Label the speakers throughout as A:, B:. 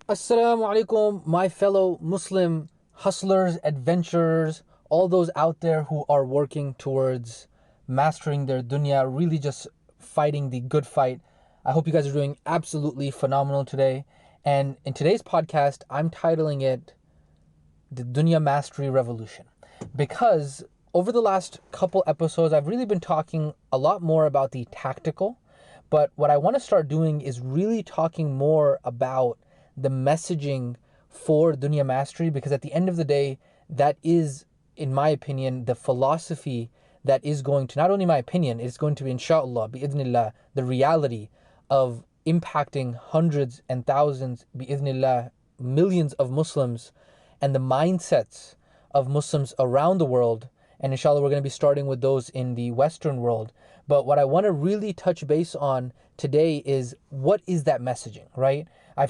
A: Assalamu alaikum, my fellow Muslim hustlers, adventurers, all those out there who are working towards mastering their dunya, really just fighting the good fight. I hope you guys are doing absolutely phenomenal today. And in today's podcast, I'm titling it The Dunya Mastery Revolution. Because over the last couple episodes, I've really been talking a lot more about the tactical. But what I want to start doing is really talking more about the messaging for Dunya Mastery, because at the end of the day, that is, in my opinion, the philosophy that is going to, not only my opinion, it's going to be, inshallah, bi'idhnillah, the reality of impacting hundreds and thousands, bi'idhnillah, millions of Muslims and the mindsets of Muslims around the world. And inshallah, we're going to be starting with those in the Western world. But what I want to really touch base on today is, what is that messaging, right? I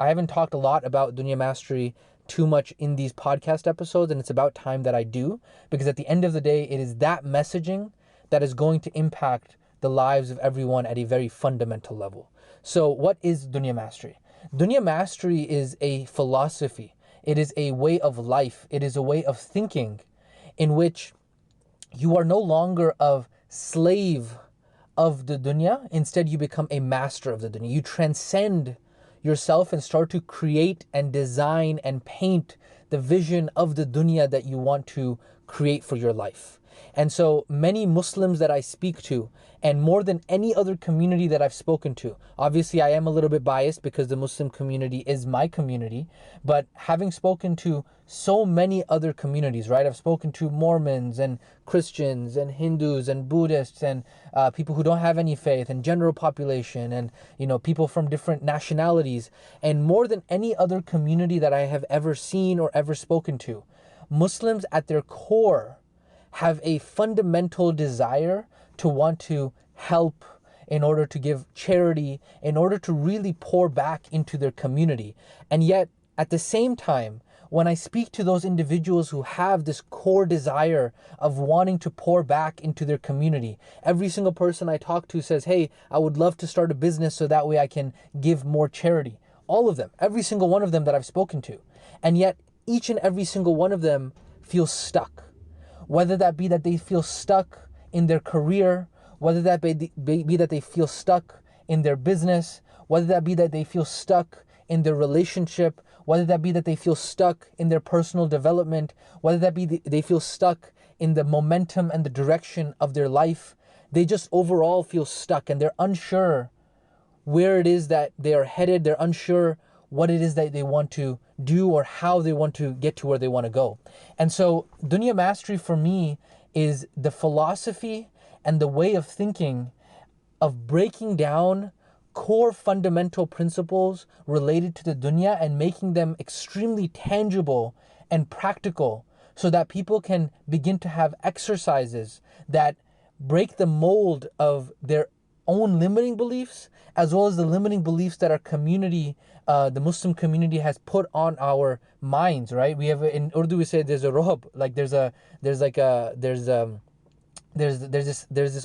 A: haven't talked a lot about Dunya Mastery too much in these podcast episodes, and it's about time that I do, because at the end of the day, it is that messaging that is going to impact the lives of everyone at a very fundamental level. So what is Dunya Mastery? Dunya Mastery is a philosophy. It is a way of life. It is a way of thinking in which you are no longer a slave of the dunya. Instead, you become a master of the dunya. You transcend yourself and start to create and design and paint the vision of the dunya that you want to create for your life. And so many Muslims that I speak to, and more than any other community that I've spoken to, obviously I am a little bit biased because the Muslim community is my community, but having spoken to so many other communities, right? I've spoken to Mormons and Christians and Hindus and Buddhists and people who don't have any faith, and general population, and people from different nationalities, and more than any other community that I have ever seen or ever spoken to, Muslims at their core have a fundamental desire to want to help, in order to give charity, in order to really pour back into their community. And yet, at the same time, when I speak to those individuals who have this core desire of wanting to pour back into their community, every single person I talk to says, hey, I would love to start a business so that way I can give more charity. All of them, every single one of them that I've spoken to. And yet, each and every single one of them feels stuck. Whether that be that they feel stuck in their career, whether that be that they feel stuck in their business, whether that be that they feel stuck in their relationship, whether that be that they feel stuck in their personal development, whether that be they feel stuck in the momentum and the direction of their life. They just overall feel stuck, and they're unsure where it is that they are headed. They're unsure what it is that they want to do or how they want to get to where they want to go. And so Dunya Mastery for me is the philosophy and the way of thinking of breaking down core fundamental principles related to the dunya and making them extremely tangible and practical, so that people can begin to have exercises that break the mold of their own limiting beliefs, as well as the limiting beliefs that our community, the Muslim community, has put on our minds. Right? We have, in Urdu we say, there's a rohab, like there's this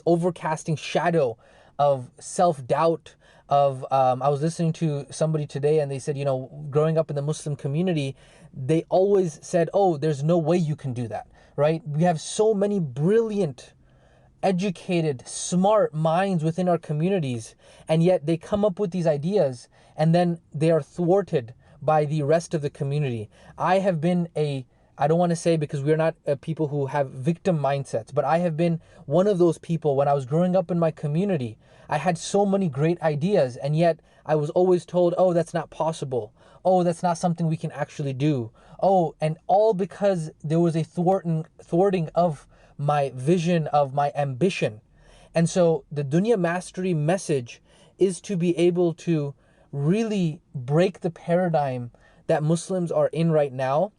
A: overcasting shadow of self-doubt. I was listening to somebody today, and they said, growing up in the Muslim community, they always said, oh, there's no way you can do that. Right? We have so many brilliant, educated, smart minds within our communities, and yet they come up with these ideas and then they are thwarted by the rest of the community. I don't want to say, because we're not people who have victim mindsets, but I have been one of those people. When I was growing up in my community, I had so many great ideas, and yet I was always told, oh, that's not possible. Oh, that's not something we can actually do. Oh, and all because there was a thwarting of my vision, of my ambition. And so the Dunya Mastery message is to be able to really break the paradigm that Muslims are in right now.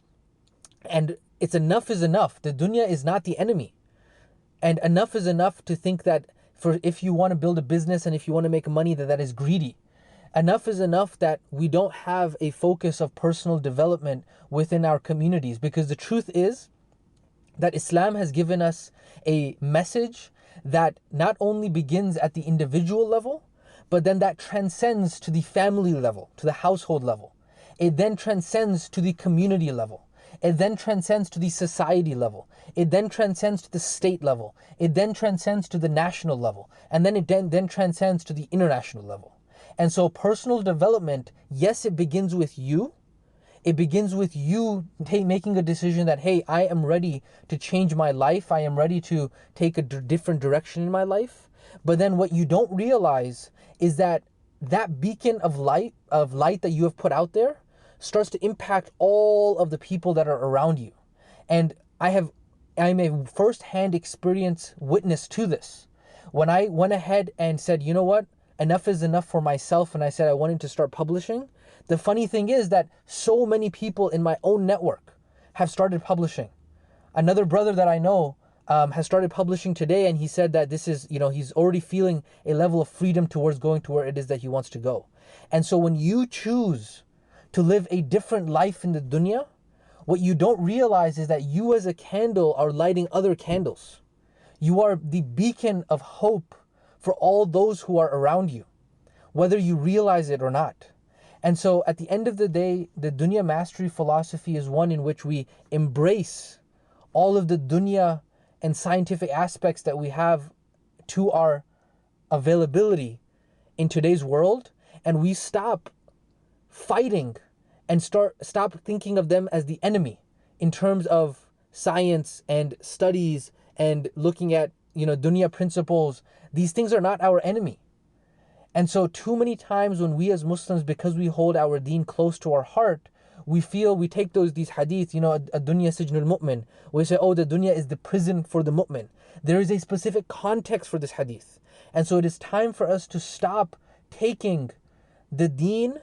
A: And it's enough is enough. The dunya is not the enemy. And enough is enough to think that if you want to build a business and if you want to make money, that is greedy. Enough is enough that we don't have a focus of personal development within our communities, because the truth is that Islam has given us a message that not only begins at the individual level, but then that transcends to the family level, to the household level. It then transcends to the community level. It then transcends to the society level. It then transcends to the state level. It then transcends to the national level. And then it then transcends to the international level. And so personal development, yes, it begins with you. It begins with you making a decision that, hey, I am ready to change my life. I am ready to take a different direction in my life. But then what you don't realize is that that beacon of light that you have put out there starts to impact all of the people that are around you. And I'm a first-hand experience witness to this. When I went ahead and said, you know what, enough is enough for myself, and I said I wanted to start publishing, the funny thing is that so many people in my own network have started publishing. Another brother that I know has started publishing today, and he said that this is, he's already feeling a level of freedom towards going to where it is that he wants to go. And so when you choose to live a different life in the dunya, what you don't realize is that you as a candle are lighting other candles. You are the beacon of hope for all those who are around you, whether you realize it or not. And so at the end of the day, the Dunya Mastery philosophy is one in which we embrace all of the dunya and scientific aspects that we have to our availability in today's world, and we stop fighting and stop thinking of them as the enemy in terms of science and studies and looking at dunya principles. These things are not our enemy. And so too many times when we as Muslims, because we hold our deen close to our heart, we take these hadith, ad-dunya sijnul mu'min. We say, oh, the dunya is the prison for the mu'min. There is a specific context for this hadith. And so it is time for us to stop taking the deen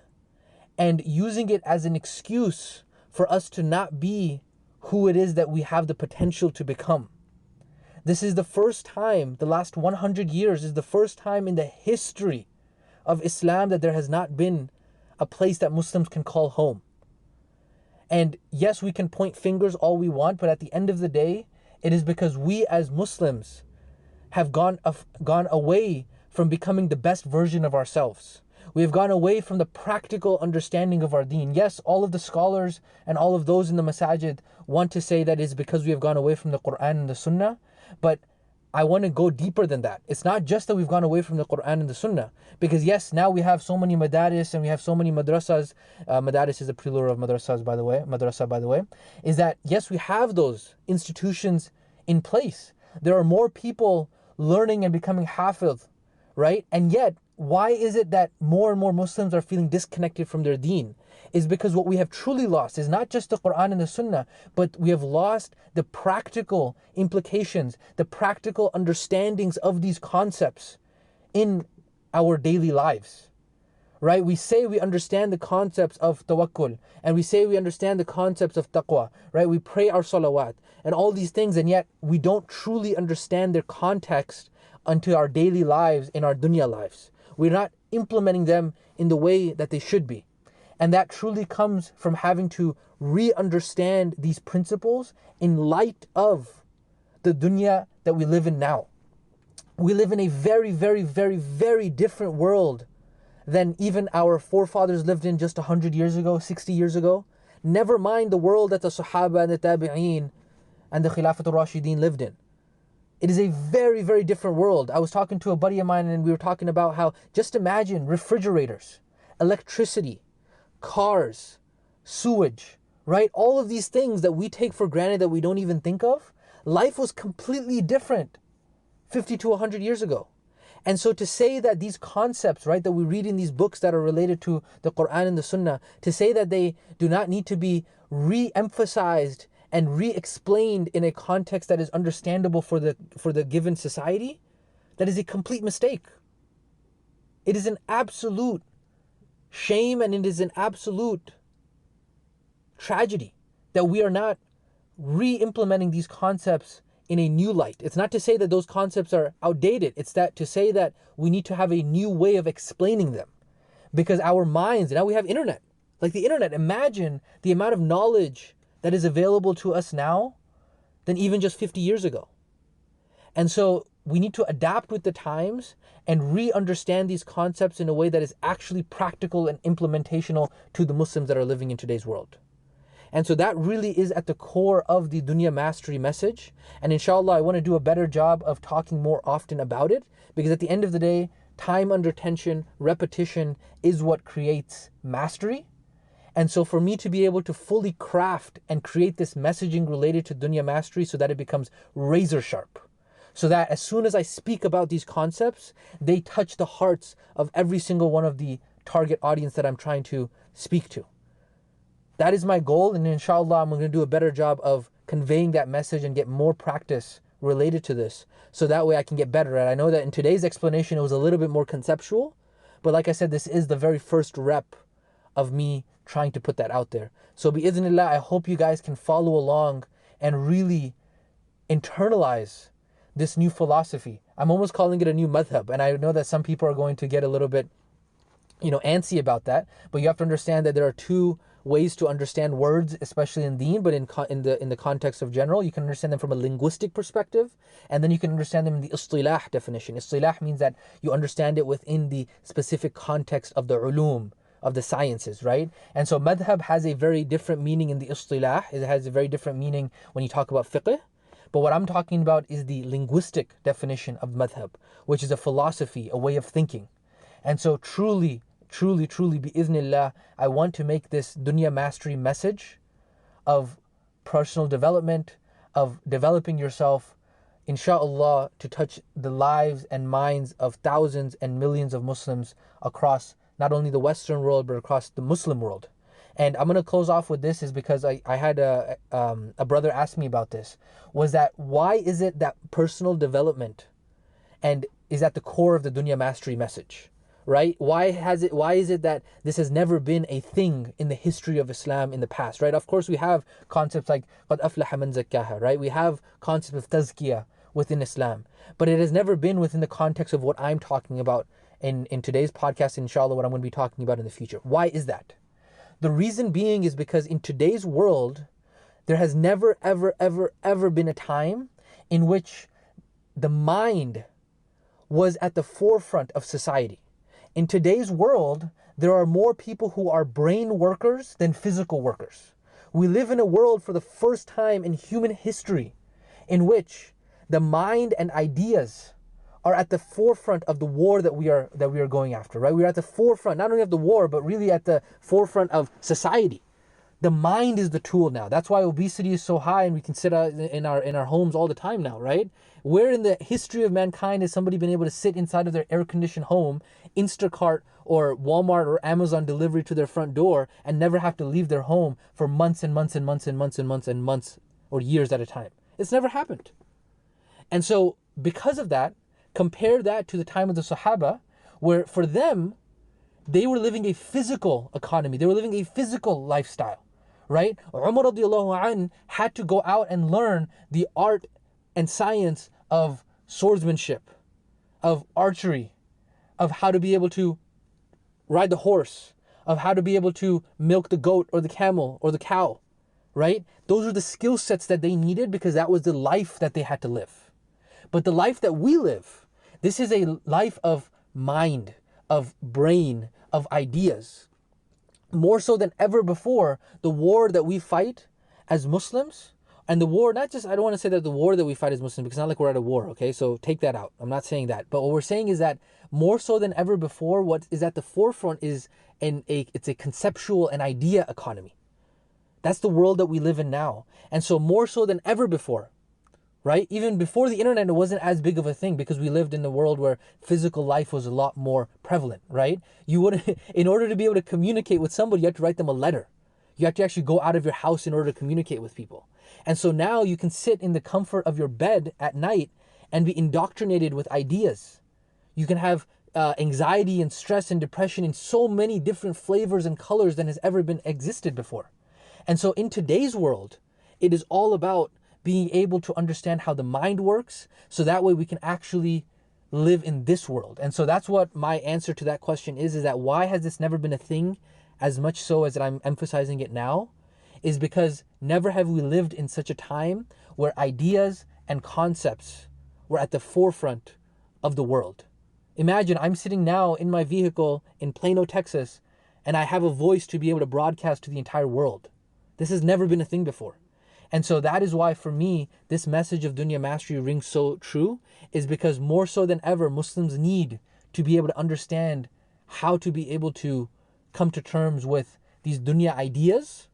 A: and using it as an excuse for us to not be who it is that we have the potential to become. This is the first time, the last 100 years is the first time in the history of Islam that there has not been a place that Muslims can call home. And yes, we can point fingers all we want, but at the end of the day, it is because we as Muslims have gone away from becoming the best version of ourselves. We have gone away from the practical understanding of our deen. Yes, all of the scholars and all of those in the masajid want to say that it's because we have gone away from the Quran and the Sunnah, but I want to go deeper than that. It's not just that we've gone away from the Quran and the Sunnah, because yes, now we have so many madaris and we have so many madrasas. Madaris is a plural of madrasas, by the way. Is that yes, we have those institutions in place. There are more people learning and becoming hafiz, right? And yet, why is it that more and more Muslims are feeling disconnected from their deen? Is because what we have truly lost is not just the Quran and the Sunnah, but we have lost the practical implications, the practical understandings of these concepts in our daily lives, right? We say we understand the concepts of tawakkul, and we say we understand the concepts of taqwa, right? We pray our salawat and all these things, and yet we don't truly understand their context unto our daily lives, in our dunya lives. We're not implementing them in the way that they should be. And that truly comes from having to re-understand these principles in light of the dunya that we live in now. We live in a very, very, very, very different world than even our forefathers lived in just 100 years ago, 60 years ago. Never mind the world that the Sahaba and the Tabi'een and the Khilafatul Rashideen lived in. It is a very, very different world. I was talking to a buddy of mine and we were talking about how, just imagine refrigerators, electricity, cars, sewage, right? All of these things that we take for granted that we don't even think of. Life was completely different 50 to 100 years ago. And so to say that these concepts, right, that we read in these books that are related to the Quran and the Sunnah, to say that they do not need to be re-emphasized and re-explained in a context that is understandable for the given society, that is a complete mistake. It is an absolute shame and it is an absolute tragedy that we are not re-implementing these concepts in a new light. It's not to say that those concepts are outdated. It's that to say that we need to have a new way of explaining them, because our minds, now we have internet, like the internet. Imagine the amount of knowledge that is available to us now than even just 50 years ago. And so we need to adapt with the times and re-understand these concepts in a way that is actually practical and implementational to the Muslims that are living in today's world. And so that really is at the core of the Dunya Mastery message. And inshallah, I want to do a better job of talking more often about it, because at the end of the day, time under tension, repetition is what creates mastery. And so for me to be able to fully craft and create this messaging related to Dunya Mastery so that it becomes razor sharp, so that as soon as I speak about these concepts, they touch the hearts of every single one of the target audience that I'm trying to speak to. That is my goal, and inshallah, I'm going to do a better job of conveying that message and get more practice related to this, so that way I can get better at it. I know that in today's explanation, it was a little bit more conceptual, but like I said, this is the very first rep of me trying to put that out there. So bi'idhnillah, I hope you guys can follow along and really internalize this new philosophy. I'm almost calling it a new madhab, and I know that some people are going to get a little bit, antsy about that, but you have to understand that there are two ways to understand words, especially in deen, but in the context of general, you can understand them from a linguistic perspective, and then you can understand them in the istilah definition. Istilah means that you understand it within the specific context of the ulum, of the sciences, right? And so madhab has a very different meaning in the istilah. It has a very different meaning when you talk about fiqh. But what I'm talking about is the linguistic definition of madhab, which is a philosophy, a way of thinking. And so truly, bi'idhnillah, I want to make this Dunya Mastery message of personal development, of developing yourself, inshallah, to touch the lives and minds of thousands and millions of Muslims across not only the Western world, but across the Muslim world. And I'm going to close off with this, is because I had a brother ask me about this, was that why is it that personal development and is at the core of the Dunya Mastery message? Right? Why is it that this has never been a thing in the history of Islam in the past, right? Of course, we have concepts like قَدْ أَفْلَحَ مَنْ زَكَّاهَا, right? We have concepts of tazkiyah within Islam, but it has never been within the context of what I'm talking about in today's podcast, inshallah, what I'm going to be talking about in the future. Why is that? The reason being is because in today's world, there has never, ever been a time in which the mind was at the forefront of society. In today's world, there are more people who are brain workers than physical workers. We live in a world for the first time in human history in which the mind and ideas are at the forefront of the war that we are going after, right? We are at the forefront, not only of the war, but really at the forefront of society. The mind is the tool now. That's why obesity is so high, and we can sit in our homes all the time now, right? Where in the history of mankind has somebody been able to sit inside of their air-conditioned home, Instacart or Walmart or Amazon delivery to their front door, and never have to leave their home for months and months and months and months and months and months or years at a time? It's never happened. And so because of that, compare that to the time of the Sahaba, where for them, they were living a physical economy. They were living a physical lifestyle, right? Umar radiallahu anh had to go out and learn the art and science of swordsmanship, of archery, of how to be able to ride the horse, of how to be able to milk the goat or the camel or the cow, right? Those are the skill sets that they needed because that was the life that they had to live. But the life that we live, this is a life of mind, of brain, of ideas. More so than ever before, the war that we fight as Muslims, and the war, not just, I don't want to say that the war that we fight as Muslims, because it's not like we're at a war, okay? So take that out. I'm not saying that. But what we're saying is that more so than ever before, what is at the forefront is it's a conceptual and idea economy. That's the world that we live in now. And so more so than ever before, right? Even before the internet, it wasn't as big of a thing because we lived in a world where physical life was a lot more prevalent, right? You would, in order to be able to communicate with somebody, you have to write them a letter. You have to actually go out of your house in order to communicate with people. And so now you can sit in the comfort of your bed at night and be indoctrinated with ideas. You can have anxiety and stress and depression in so many different flavors and colors than has ever been existed before. And so in today's world, it is all about being able to understand how the mind works, so that way we can actually live in this world. And so that's what my answer to that question is that why has this never been a thing as much so as that I'm emphasizing it now, is because never have we lived in such a time where ideas and concepts we're at the forefront of the world. Imagine I'm sitting now in my vehicle in Plano, Texas, and I have a voice to be able to broadcast to the entire world. This has never been a thing before. And so that is why for me, this message of Dunya Mastery rings so true, is because more so than ever, Muslims need to be able to understand how to be able to come to terms with these dunya ideas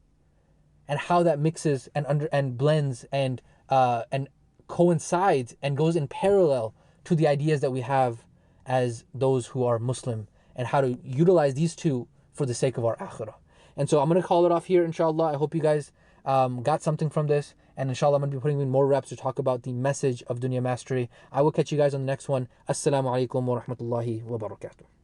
A: and how that mixes and blends and coincides and goes in parallel to the ideas that we have as those who are Muslim, and how to utilize these two for the sake of our akhirah. And so I'm going to call it off here, inshallah. I hope you guys got something from this, and inshallah I'm going to be putting in more reps to talk about the message of Dunya Mastery. I will catch you guys on the next one. Assalamu alaikum wa rahmatullahi wa barakatuh.